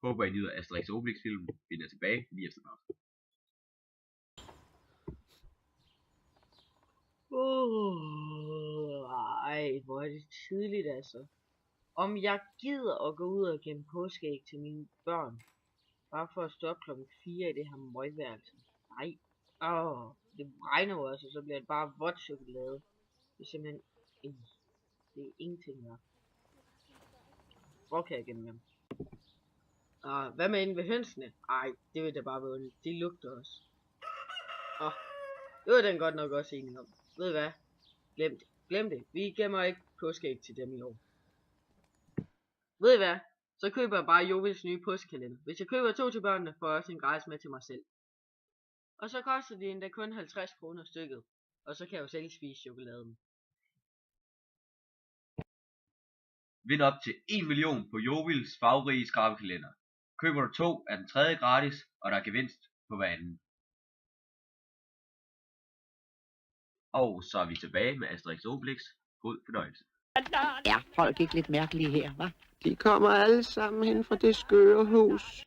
Håber I nyder Asterix og Obelix film. Vi er tilbage lige efter pausen. Ej, hvor er det tidligt altså. Om jeg gider at gå ud og gemme påskeæg til mine børn, bare for at stå op klokken 4 i det her møgværelse. Nej. Det regner jo altså, så bliver det bare vådt chokolade. Det er simpelthen det er ingenting værd. Hvor kan jeg gemme dem? Hvad med inde ved hønsene? Ej, det vil da bare være ondt. De lugter også. Det var den godt nok også enig om. Ved I hvad? Glem det. Vi gemmer ikke påskeæg til dem i år. Ved I hvad? Så køber jeg bare Jovils nye påskekalender. Hvis jeg køber 2 til børnene, får jeg også en gratis med til mig selv. Og så koster de endda kun 50 kroner stykket. Og så kan jeg jo selv spise chokoladen. Vind op til 1 million på Jovils farverige skrabekalender. Køber du 2, er den tredje gratis, og der er gevinst på hver anden. Og så er vi tilbage med Asterix og Obelix. God fornøjelse. Ja, folk ikke lidt mærkelige her, hva'? De kommer alle sammen hen fra det skøre hus.